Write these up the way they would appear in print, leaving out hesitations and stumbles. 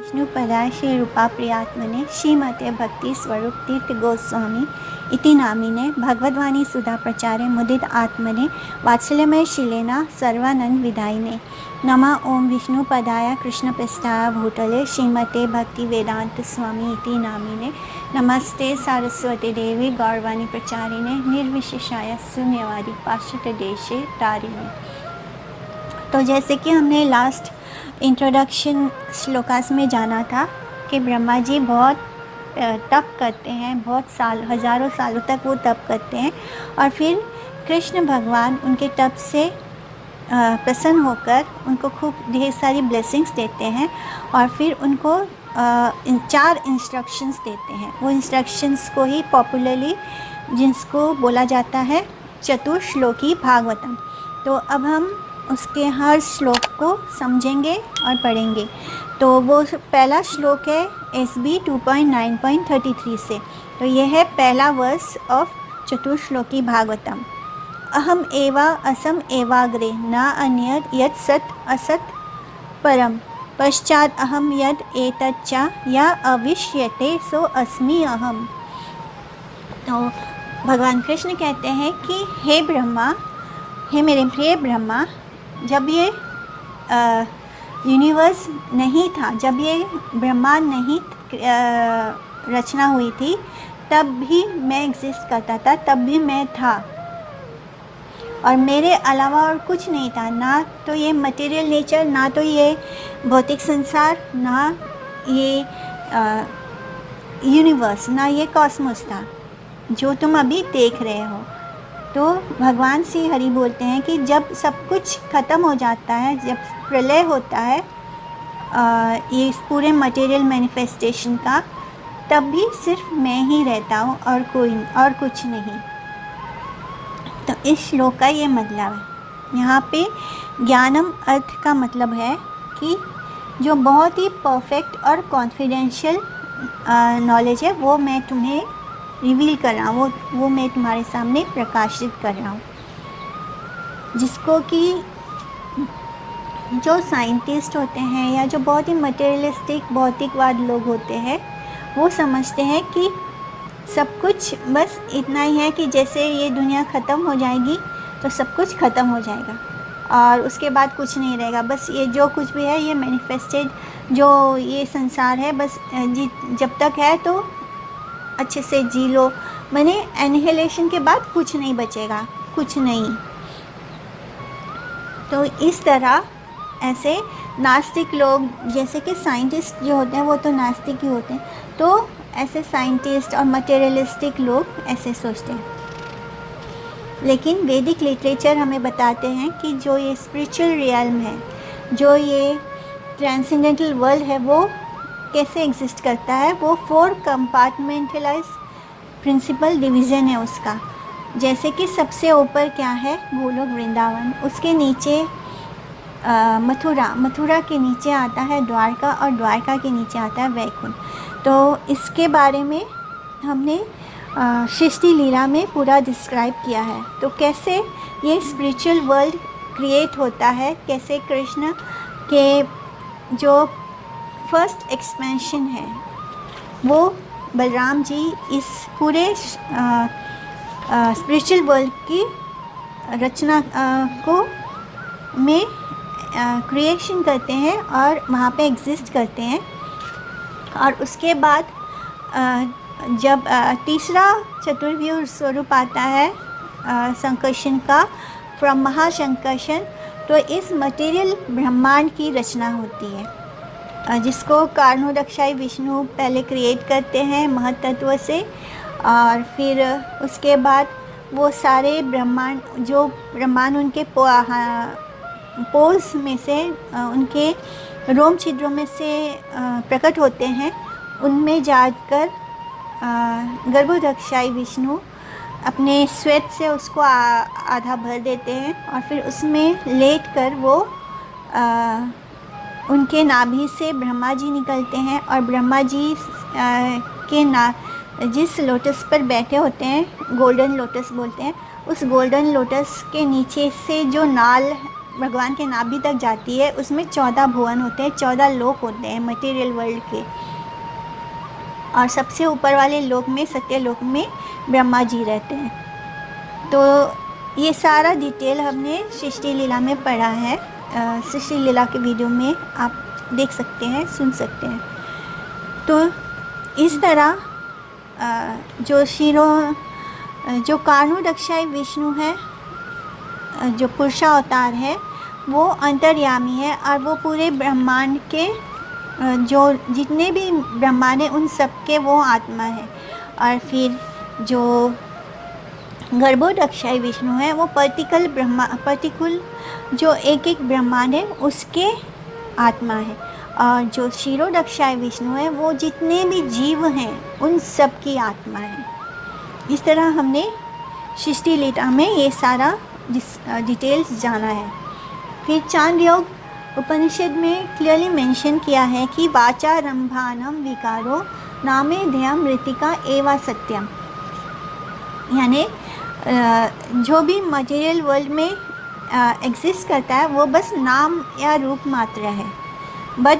विष्णुपदाय श्री रूपा प्रियात्मने श्रीमते भक्ति स्वरूप तीर्थ गोस्वामी इति नामिने भगवद्वाणी सुधा प्रचारे मुदित आत्मने वात्सल्यमय शिलेना सर्वानंद विदायिने नमः ओम विष्णुपदाय कृष्णपृष्ठाय भूतले श्रीमते भक्ति वेदांत स्वामी इति नामिने नमस्ते सारस्वती देवी गौरवाणी प्रचारिणे निर्विशेषाय शून्यवादी पाश्चात्य देशे तारिणे। तो जैसे कि हमने लास्ट इंट्रोडक्शन श्लोकास में जाना था कि ब्रह्मा जी बहुत तप करते हैं, बहुत साल हज़ारों सालों तक वो तप करते हैं और फिर कृष्ण भगवान उनके तप से प्रसन्न होकर उनको खूब ढेर सारी ब्लेसिंग्स देते हैं और फिर उनको 4 इंस्ट्रक्शंस देते हैं। वो इंस्ट्रक्शंस को ही पॉपुलरली जिसको बोला जाता है चतुश्लोकी भागवतम। तो अब हम उसके हर श्लोक को समझेंगे और पढ़ेंगे। तो वो पहला श्लोक है SB 2.9.33 से। तो यह है पहला वर्स ऑफ चतुश्लोकी भागवतम। अहम एवा असम एवाग्रे न अन्यद यत् सत् असत् परम पश्चात अहम यद एतच्च या अविष्यते सो अस्मि अहम। तो भगवान कृष्ण कहते हैं कि हे ब्रह्मा, हे मेरे प्रिय ब्रह्मा, जब ये यूनिवर्स नहीं था, जब ये ब्रह्मांड नहीं रचना हुई थी, तब भी मैं एग्जिस्ट करता था, तब भी मैं था और मेरे अलावा और कुछ नहीं था। ना तो ये मटेरियल नेचर, ना तो ये भौतिक संसार, ना ये यूनिवर्स, ना ये कॉस्मोस था जो तुम अभी देख रहे हो। तो भगवान श्री हरि बोलते हैं कि जब सब कुछ ख़त्म हो जाता है, जब प्रलय होता है ये इस पूरे मटेरियल मैनिफेस्टेशन का, तब भी सिर्फ मैं ही रहता हूँ और कुछ नहीं। तो इस श्लोक का ये मतलब है। यहाँ पे ज्ञानम अर्थ का मतलब है कि जो बहुत ही परफेक्ट और कॉन्फिडेंशियल नॉलेज है वो मैं तुम्हें रिवील कर रहा हूँ, वो मैं तुम्हारे सामने प्रकाशित कर रहा हूँ, जिसको कि जो साइंटिस्ट होते हैं या जो बहुत ही मटेरियलिस्टिक भौतिकवाद लोग होते हैं वो समझते हैं कि सब कुछ बस इतना ही है कि जैसे ये दुनिया ख़त्म हो जाएगी तो सब कुछ ख़त्म हो जाएगा और उसके बाद कुछ नहीं रहेगा। बस ये जो कुछ भी है ये मैनिफेस्टेड जो ये संसार है, बस जब तक है तो अच्छे से जी लो, माने एनिहिलेशन के बाद कुछ नहीं बचेगा, कुछ नहीं। तो इस तरह ऐसे नास्तिक लोग, जैसे कि साइंटिस्ट जो होते हैं वो तो नास्तिक ही होते हैं, तो ऐसे साइंटिस्ट और मटेरियलिस्टिक लोग ऐसे सोचते हैं। लेकिन वैदिक लिटरेचर हमें बताते हैं कि जो ये स्पिरिचुअल रियल्म है, जो ये ट्रांसेंडेंटल वर्ल्ड है, वो कैसे एग्जिस्ट करता है। वो 4 कंपार्टमेंटलाइज प्रिंसिपल डिवीज़न है उसका। जैसे कि सबसे ऊपर क्या है, गोलोक वृंदावन, उसके नीचे मथुरा के नीचे आता है द्वारका और द्वारका के नीचे आता है वैकुंठ। तो इसके बारे में हमने सृष्टि लीला में पूरा डिस्क्राइब किया है। तो कैसे ये स्पिरिचुअल वर्ल्ड क्रिएट होता है, कैसे कृष्ण के जो फर्स्ट एक्सपेंशन है वो बलराम जी इस पूरे स्पिरिचुअल वर्ल्ड की रचना को में क्रिएशन करते हैं और वहाँ पे एग्जिस्ट करते हैं। और उसके बाद जब तीसरा चतुर्व्यूह स्वरूप आता है संकर्षण का, फ्रॉम महासंकर्षण, तो इस मटेरियल ब्रह्मांड की रचना होती है, जिसको कारणोदक्षाई विष्णु पहले क्रिएट करते हैं महतत्व से, और फिर उसके बाद वो सारे ब्रह्मांड, जो ब्रह्मांड उनके पोल्स में से, उनके रोम छिद्रों में से प्रकट होते हैं, उनमें जाकर गर्भोदक्षाई विष्णु अपने श्वेत से उसको आधा भर देते हैं और फिर उसमें लेटकर वो उनके नाभि से ब्रह्मा जी निकलते हैं और ब्रह्मा जी के जिस लोटस पर बैठे होते हैं, गोल्डन लोटस बोलते हैं, उस गोल्डन लोटस के नीचे से जो नाल भगवान के नाभि तक जाती है, उसमें 14 भुवन होते हैं, 14 लोक होते हैं मटेरियल वर्ल्ड के। और सबसे ऊपर वाले लोक में, सत्यलोक में ब्रह्मा जी रहते हैं। तो ये सारा डिटेल हमने सृष्टि लीला में पढ़ा है। सृष्टि लीला के वीडियो में आप देख सकते हैं, सुन सकते हैं। तो इस तरह जो कारणोदक्षाई विष्णु है, जो पुरुषावतार है, वो अंतर्यामी है और वो पूरे ब्रह्मांड के जो जितने भी ब्रह्मांड है उन सब के वो आत्मा है। और फिर जो गर्भोदक्षाई विष्णु है वो प्रतिकूल जो एक एक ब्रह्मांड है उसके आत्मा है। और जो क्षीरोदक्षाई विष्णु है वो जितने भी जीव हैं उन सब की आत्मा है। इस तरह हमने सृष्टि लीला में ये सारा डिटेल्स जाना है। फिर चांद्रयोग उपनिषद में क्लियरली मेंशन किया है कि वाचारंभानम विकारो नामे ध्यम मृतिका एवा सत्यम, यानी जो भी मटेरियल वर्ल्ड में एग्जिस्ट करता है वो बस नाम या रूप मात्र है। बट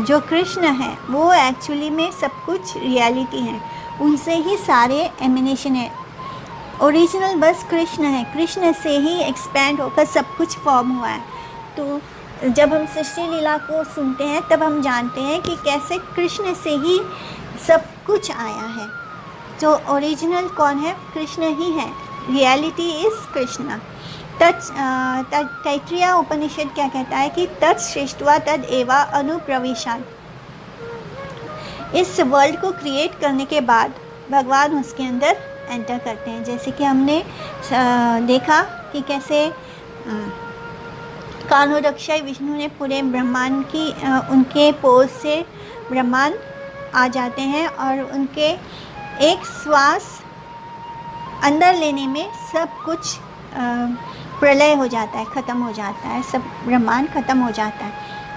जो कृष्ण है वो एक्चुअली में सब कुछ रियलिटी है, उनसे ही सारे एमिनेशन है। ओरिजिनल बस कृष्ण है, कृष्ण से ही एक्सपैंड होकर सब कुछ फॉर्म हुआ है। तो जब हम सृष्टि लीला को सुनते हैं तब हम जानते हैं कि कैसे कृष्ण से ही सब कुछ आया है। जो ओरिजिनल कौन है? कृष्ण ही है। Reality is Krishna. तैत्तिरीय उपनिषद क्या कहता है कि तत् सृष्ट्वा तद एवा अनुप्रविशात्। इस वर्ल्ड को क्रिएट करने के बाद भगवान उसके अंदर एंटर करते हैं। जैसे कि हमने देखा कि कैसे कारणोदक्षाई विष्णु ने पूरे ब्रह्मांड की उनके पोज से ब्रह्मांड आ जाते हैं और उनके एक श्वास अंदर लेने में सब कुछ प्रलय हो जाता है, ख़त्म हो जाता है, सब ब्रह्मांड ख़त्म हो जाता है।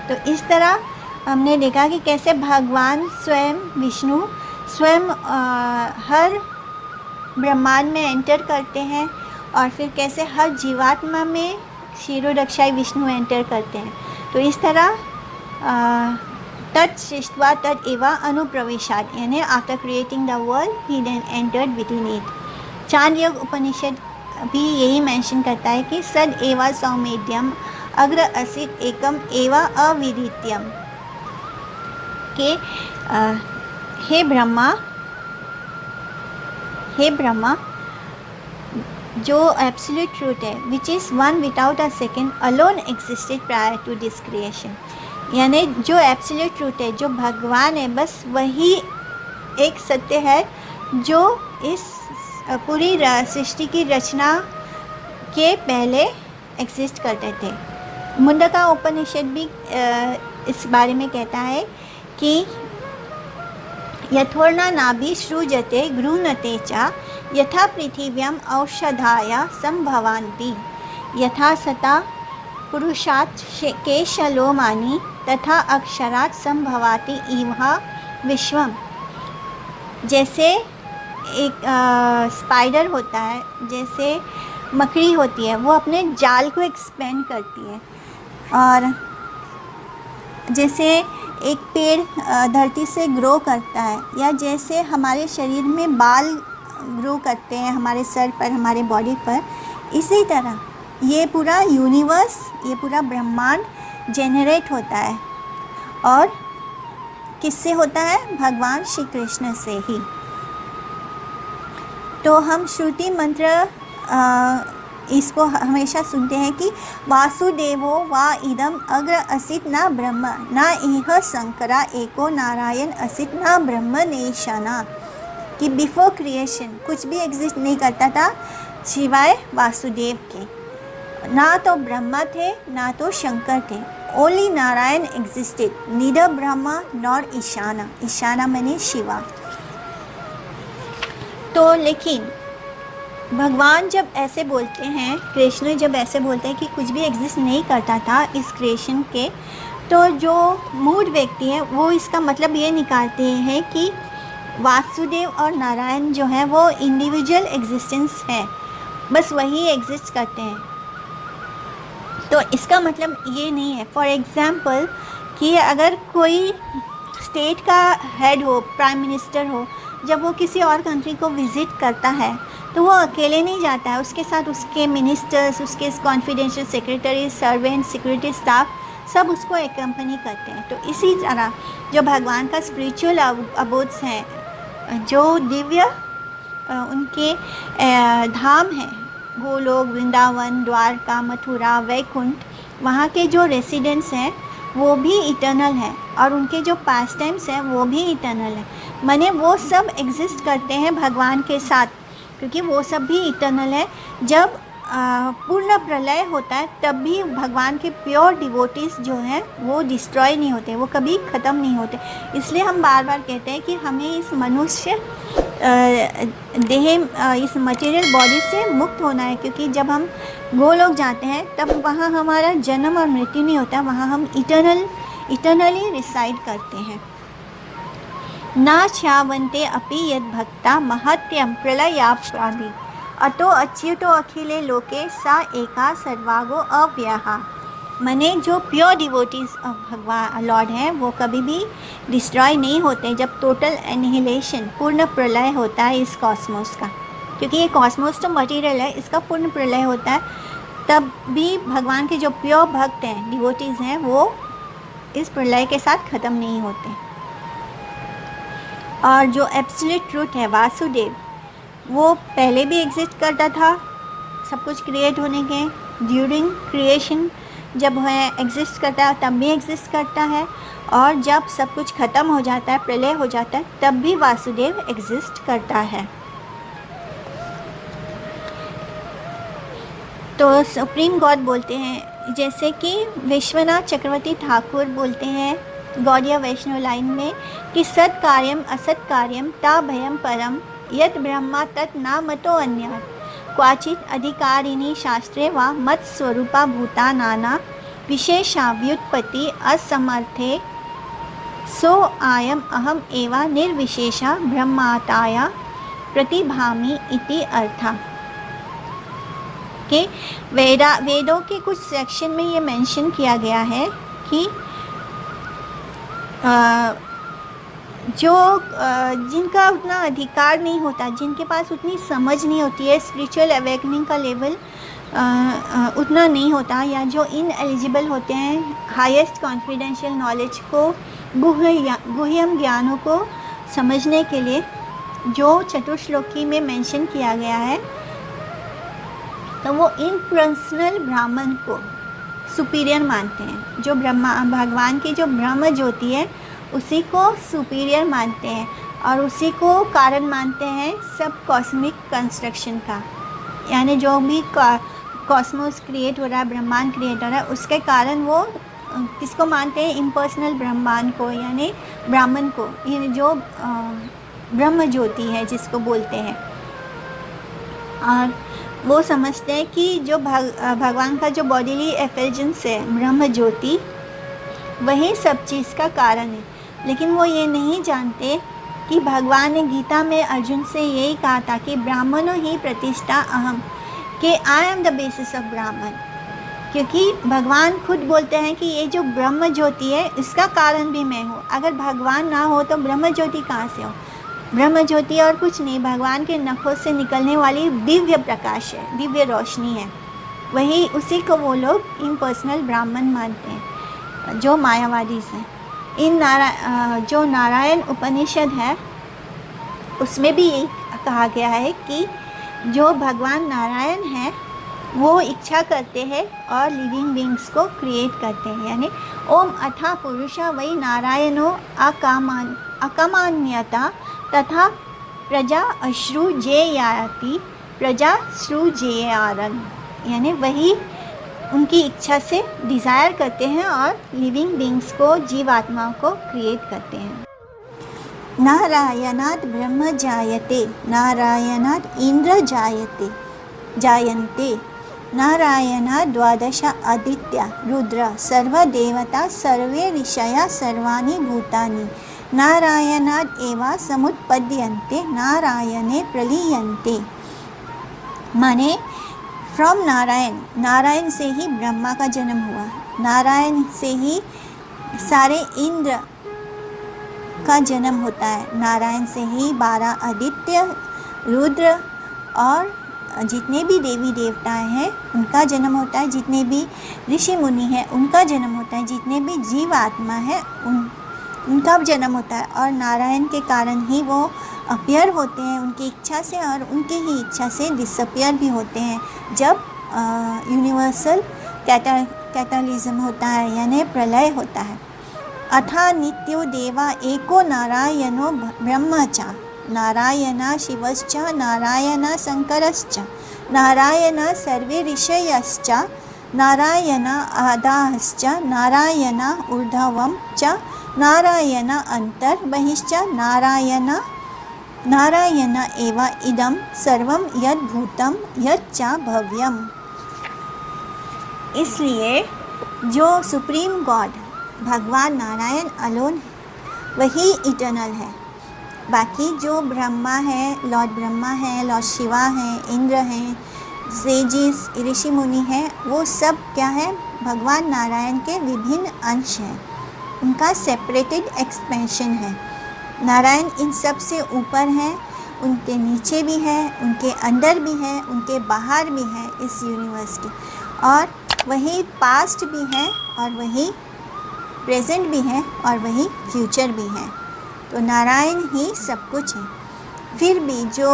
तो इस तरह हमने देखा कि कैसे भगवान स्वयं विष्णु स्वयं हर ब्रह्मांड में एंटर करते हैं और फिर कैसे हर जीवात्मा में क्षीरोदक्षाई विष्णु एंटर करते हैं। तो इस तरह तत् सृष्ट्वा तद एवा अनुप्रविशात्, यानी after creating the world he then entered within it. Chandogya Upanishad भी यही मेंशन करता है कि सद एवा सौमेध्यम अग्र असित एकम एवा अविदित्यम, के हे ब्रह्मा जो एब्सोल्यूट ट्रूथ है, which is one without a second alone existed prior to this creation, यानी जो एब्सोल्यूट ट्रूथ है, जो भगवान है, बस वही एक सत्य है जो इस पूरी सृष्टि की रचना के पहले एग्जिस्ट करते थे। मुंडका उपनिषद भी इस बारे में कहता है कि यथोर्णा नाभि सृजते गृह्णते च यथा पृथिव्याम औषधाया संभवान्ति यथा सता पुरुषात् केशलोमानि तथा अक्षरात् संभवाति इवहा विश्वम। जैसे एक स्पाइडर होता है, जैसे मकड़ी होती है, वो अपने जाल को एक्सपेंड करती है, और जैसे एक पेड़ धरती से ग्रो करता है, या जैसे हमारे शरीर में बाल ग्रो करते हैं हमारे सर पर, हमारे बॉडी पर, इसी तरह ये पूरा यूनिवर्स, ये पूरा ब्रह्मांड जेनरेट होता है। और किससे होता है? भगवान श्री कृष्ण से ही। तो हम श्रुति मंत्र इसको हमेशा सुनते हैं कि वासुदेवो वा इदम अग्र असित न ब्रह्म न इह शंकरा एको नारायण असित न ब्रह्म नेशाना, कि बिफोर क्रिएशन कुछ भी एग्जिस्ट नहीं करता था सिवाय वासुदेव के। ना तो ब्रह्मा थे ना तो शंकर थे, only Narayan existed, neither Brahma nor Ishana. Ishana माने शिवा। तो लेकिन भगवान जब ऐसे बोलते हैं, कृष्ण जब ऐसे बोलते हैं कि कुछ भी एग्जिस्ट नहीं करता था इस क्रिएशन के, तो जो मूड व्यक्ति है वो इसका मतलब ये निकालते हैं कि वासुदेव और नारायण जो है वो इंडिविजुअल एग्जिस्टेंस है, बस वही एग्जिस्ट करते हैं। तो इसका मतलब ये नहीं है, फॉर एग्ज़ाम्पल, कि अगर कोई स्टेट का हेड हो, प्राइम मिनिस्टर हो, जब वो किसी और कंट्री को विज़िट करता है तो वो अकेले नहीं जाता है, उसके साथ उसके मिनिस्टर्स, उसके confidential secretary, servant, security staff सब उसको एकम्पनी करते हैं। तो इसी तरह जो भगवान का स्पिरिचुअल अबोड्स हैं, जो दिव्य उनके धाम हैं, गोलोक, वृंदावन, द्वारका, मथुरा, वैकुंठ, वहाँ के जो रेसिडेंट्स हैं वो भी इटर्नल हैं, और उनके जो पास टाइम्स हैं वो भी इटर्नल हैं। माने वो सब एग्जिस्ट करते हैं भगवान के साथ, क्योंकि वो सब भी इटर्नल है। जब पूर्ण प्रलय होता है तब भी भगवान के प्योर डिवोटीज़ जो हैं वो डिस्ट्रॉय नहीं होते, वो कभी ख़त्म नहीं होते। इसलिए हम बार बार कहते हैं कि हमें इस मनुष्य देह, इस मटेरियल बॉडी से मुक्त होना है, क्योंकि जब हम गोलोक जाते हैं तब वहाँ हमारा जन्म और मृत्यु नहीं होता, वहाँ हम इटर्नली रिसाइड करते हैं। ना छावन्ते अपि यद भक्ता महत्यम प्रलयाप्रादि अतो अच्युतो अखिले लोके सा एका सर्वागो अव्यहा। मने जो प्योर डिवोटीज भगवान लॉर्ड हैं वो कभी भी डिस्ट्रॉय नहीं होते जब टोटल एनिहिलेशन, पूर्ण प्रलय होता है इस कॉस्मोस का, क्योंकि ये कॉस्मोस तो मटेरियल है, इसका पूर्ण प्रलय होता है, तब भी भगवान के जो प्योर भक्त हैं, डिवोटीज़ हैं, वो इस प्रलय के साथ ख़त्म नहीं होते। और जो एब्सोल्यूट ट्रूथ है वासुदेव, वो पहले भी एग्जिस्ट करता था सब कुछ क्रिएट होने के, ड्यूरिंग क्रिएशन जब है एग्जिस्ट करता है तब भी एग्जिस्ट करता है, और जब सब कुछ ख़त्म हो जाता है, प्रलय हो जाता है, तब भी वासुदेव एग्जिस्ट करता है। तो सुप्रीम गॉड बोलते हैं, जैसे कि विश्वनाथ चक्रवर्ती ठाकुर बोलते हैं गौड़िया वैष्णव लाइन में कि सत् कार्यम असत् कार्यम ता भयम परम यत ब्रह्मा तत् नामतो अन्यात् क्वाचित अधिकारिणी शास्त्रे वा मत स्वरूपा भूता नाना विशेषा व्युत्पत्ति असमर्थे सो आयम अहम एवा निर्विशेषा ब्रह्माताया प्रतिभामि इति अर्था। के वेदों के कुछ सेक्शन में ये मेंशन किया गया है कि जिनका उतना अधिकार नहीं होता, जिनके पास उतनी समझ नहीं होती है, स्पिरिचुअल अवेकनिंग का लेवल उतना नहीं होता, या जो इनएलिजिबल होते हैं हाईएस्ट कॉन्फिडेंशियल नॉलेज को, गुह्यम ज्ञानों को समझने के लिए, जो चतुश्लोकी में मेंशन किया गया है, तो वो इम्पर्सनल ब्राह्मण को सुपीरियर मानते हैं। जो भगवान की जो ब्रह्म ज्योति है उसी को सुपीरियर मानते हैं, और उसी को कारण मानते हैं सब कॉस्मिक कंस्ट्रक्शन का। यानी जो भी कॉस्मोस क्रिएट हो रहा है, ब्रह्मांड क्रिएट हो रहा है, उसके कारण वो किसको मानते हैं? इम्पर्सनल ब्रह्मांड को, यानी ब्राह्मण को, ये जो ब्रह्म ज्योति है जिसको बोलते हैं। और वो समझते हैं कि जो भगवान का जो बॉडीली एफिशिएंस है, ब्रह्म ज्योति, वही सब चीज़ का कारण है। लेकिन वो ये नहीं जानते कि भगवान ने गीता में अर्जुन से यही कहा था कि ब्राह्मणों ही प्रतिष्ठा अहम, कि I am the basis of ब्राह्मण। क्योंकि भगवान खुद बोलते हैं कि ये जो ब्रह्म ज्योति है इसका कारण भी मैं हूँ। अगर भगवान ना हो तो ब्रह्म ज्योति कहाँ से हो? ब्रह्म ज्योति और कुछ नहीं, भगवान के नखों से निकलने वाली दिव्य प्रकाश है, दिव्य रोशनी है। वही उसी को वो लोग इम्पर्सनल ब्राह्मण मानते हैं, जो मायावादी हैं। जो नारायण उपनिषद है उसमें भी यही कहा गया है कि जो भगवान नारायण हैं वो इच्छा करते हैं और लिविंग बींग्स को क्रिएट करते हैं। यानी ओम अथा पुरुषा वै नारायणो अकामान्यता तथा प्रजा अश्रु जेयाति प्रजा श्रु जेयारन, यानी वही उनकी इच्छा से डिज़ायर करते हैं और लिविंग बींग्स को, जीवात्माओं को क्रिएट करते हैं। नारायणात् ब्रह्म जायते, नारायणात् इंद्र जायन्ते, नारायणात् द्वादश आदित्या रुद्र सर्वदेवता सर्वे ऋषया सर्वाणि भूतानि, नारायणात् एव समुत्पद्यन्ते नारायणे प्रलीयन्ते। माने फ्रॉम नारायण, नारायण से ही ब्रह्मा का जन्म हुआ, नारायण से ही सारे इंद्र का जन्म होता है, नारायण से ही 12 आदित्य, रुद्र और जितने भी देवी देवताएं हैं उनका जन्म होता है, जितने भी ऋषि मुनि हैं उनका जन्म होता है, जितने भी जीव आत्मा है उनका जन्म होता है। और नारायण के कारण ही वो अपीयर होते हैं उनकी इच्छा से, और उनकी ही इच्छा से डिसअपीयर भी होते हैं जब यूनिवर्सल कैटालिज्म होता है यानी प्रलय होता है। अथा नित्यो देवा एको नारायणो ब्रह्म च, नारायण शिवश्च नारायण शंकरश्च, नारायण सर्वे ऋषयश्च, नारायण आदाश्च, नारायण ऊर्ध्वं च, नारायण अन्तर्बहिश्च, नारायण एव इदं सर्वं यद्भूतं यच्च भव्यम्। इसलिए जो सुप्रीम गॉड भगवान नारायण अलोन वही इटर्नल है। बाकी जो ब्रह्मा है, लॉर्ड ब्रह्मा है, लॉर्ड शिवा है, इंद्र हैं, सेजिस, ऋषि मुनि हैं, वो सब क्या है, भगवान नारायण के विभिन्न अंश हैं, उनका सेपरेटेड एक्सपेंशन है। नारायण इन सब से ऊपर हैं, उनके नीचे भी है, उनके अंदर भी है, उनके बाहर भी है इस यूनिवर्स के, और वही पास्ट भी है और वही प्रेजेंट भी है और वही फ्यूचर भी है। तो नारायण ही सब कुछ है। फिर भी जो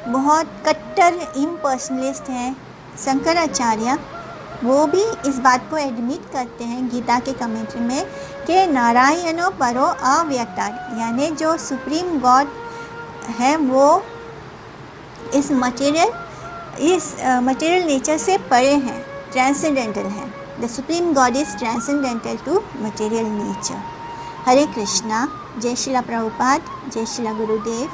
बहुत कट्टर इम्पर्सनलिस्ट हैं शंकराचार्य, वो भी इस बात को एडमिट करते हैं गीता के कमेंट्री में कि नारायणो परो अव्यक्तात्, यानी जो सुप्रीम गॉड है वो इस मटेरियल नेचर से परे हैं, ट्रांसेंडेंटल है। The supreme God is transcendental to material nature. Hare Krishna. जय श्रीला प्रभुपाद, जय श्रीला गुरुदेव।